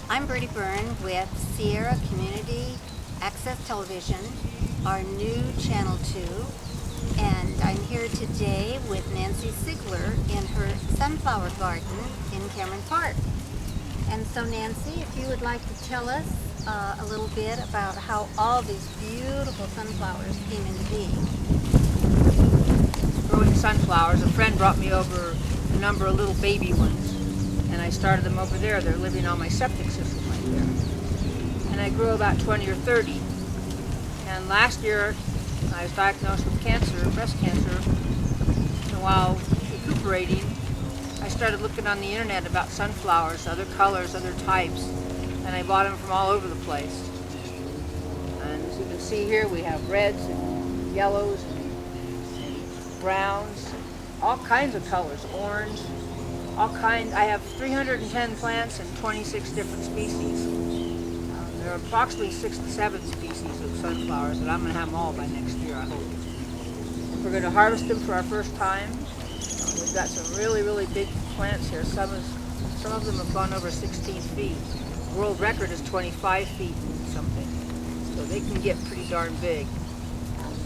I'm Bertie Byrne with Sierra Community Access Television, our new Channel 2, and I'm here today with Nancy Sigler in her sunflower garden in Cameron Park. And so Nancy, if you would like to tell us a little bit about how all these beautiful sunflowers came into being. Growing sunflowers, a friend brought me over a number of little baby ones, and I started them over there. They're living on my septic system right there. And I grew about 20 or 30. And last year, I was diagnosed with cancer, breast cancer. And while recuperating, I started looking on the internet about sunflowers, other colors, other types, and I bought them from all over the place. And as you can see here, we have reds and yellows and browns, all kinds of colors, orange, all kinds. I have 310 plants and 26 different species. There are approximately 6 to 7 species of sunflowers, and I'm going to have them all by next year, I hope. We're going to harvest them for our first time. We've got some really, really big plants here. Some of them have gone over 16 feet. The world record is 25 feet and something, so they can get pretty darn big.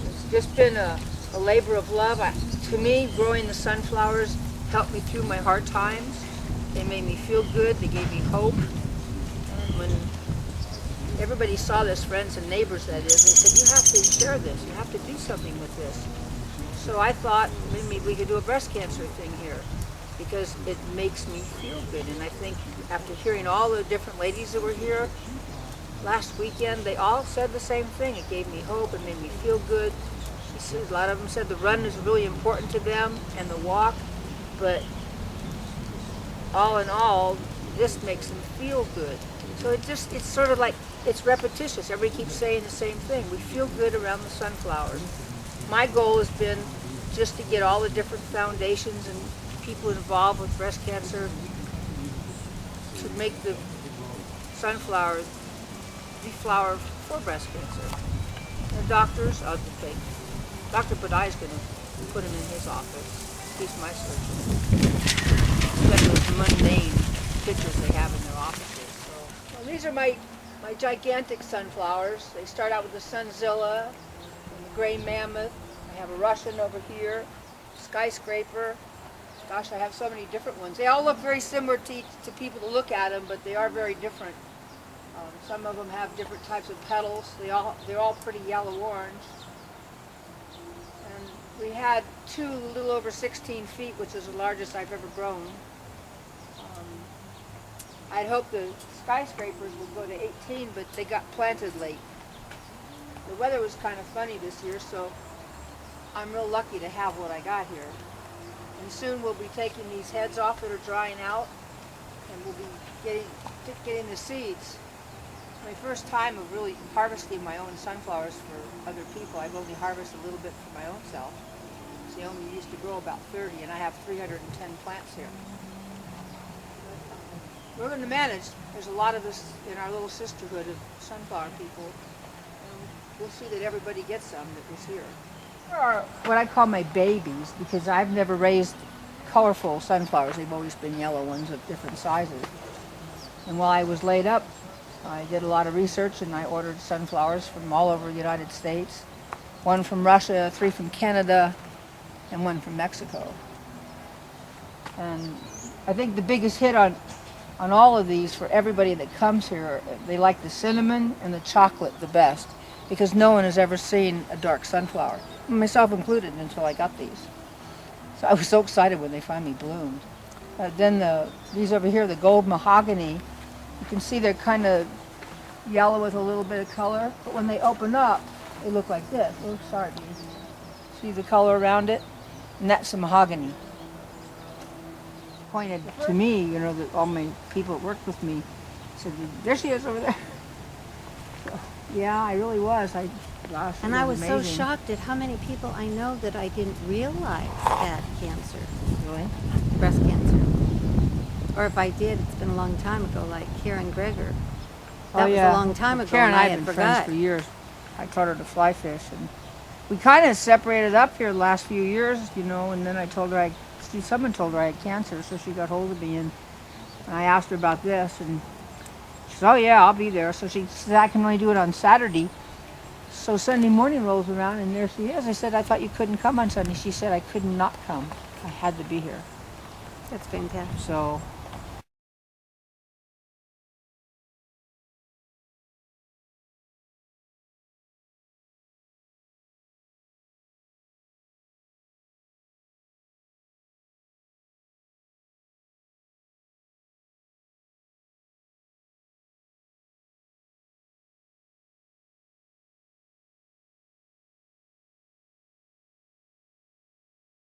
It's just been a labor of love. To me, growing the sunflowers helped me through my hard times. They made me feel good. They gave me hope. And when everybody saw this, friends and neighbors that is, they said, you have to share this. You have to do something with this. So I thought maybe we could do a breast cancer thing here because it makes me feel good. And I think after hearing all the different ladies that were here last weekend, they all said the same thing. It gave me hope. It made me feel good. A lot of them said the run is really important to them and the walk, but all in all, this makes them feel good. So it's sort of like, it's repetitious. Everybody keeps saying the same thing. We feel good around the sunflowers. My goal has been just to get all the different foundations and people involved with breast cancer to make the sunflower the flower for breast cancer. The doctors, okay, Dr. Badai is going to put him in his office. He's my surgeon. Instead of those mundane pictures they have in their offices. So, well, these are my gigantic sunflowers. They start out with the Sunzilla and the gray mammoth. I have a Russian over here, skyscraper. Gosh, I have so many different ones. They all look very similar to people to look at them, but they are very different. Some of them have different types of petals. They're all pretty yellow-orange. And we had two a little over 16 feet, which is the largest I've ever grown. I'd hoped the skyscrapers would go to 18, but they got planted late. The weather was kind of funny this year, so I'm real lucky to have what I got here. And soon we'll be taking these heads off that are drying out, and we'll be getting the seeds. My first time of really harvesting my own sunflowers for other people. I've only harvested a little bit for my own self. So they only used to grow about 30, and I have 310 plants here. We're going to manage. There's a lot of us in our little sisterhood of sunflower people, and we'll see that everybody gets some that was here. There are what I call my babies, because I've never raised colorful sunflowers. They've always been yellow ones of different sizes. And while I was laid up, I did a lot of research, and I ordered sunflowers from all over the United States. One from Russia, 3 from Canada, and 1 from Mexico. And I think the biggest hit on all of these for everybody that comes here, they like the cinnamon and the chocolate the best, because no one has ever seen a dark sunflower, myself included, until I got these. So I was so excited when they finally bloomed. Then these over here, the gold mahogany, you can see they're kind of yellow with a little bit of color, but when they open up, they look like this. Oh, sorry. See the color around it? And that's the mahogany. Pointed to me, you know, that all my people that worked with me said, there she is over there. So, yeah, I really was. Gosh, And I was amazing. so shocked at how many people I know that I didn't realize had cancer, Really? breast cancer. Or if I did, it's been a long time ago, like Karen Greger. That was a long time ago, Karen and and I I have had been forgot. friends for years. I taught her to fly fish, and we kind of separated up here the last few years, you know, and then I told her someone told her I had cancer, so she got hold of me, and I asked her about this, and She said, oh yeah, I'll be there. So she said, I can only do it on Saturday. So Sunday morning rolls around and there she is. I said, I thought you couldn't come on Sunday. She said, I could not come. I had to be here. That's fantastic. So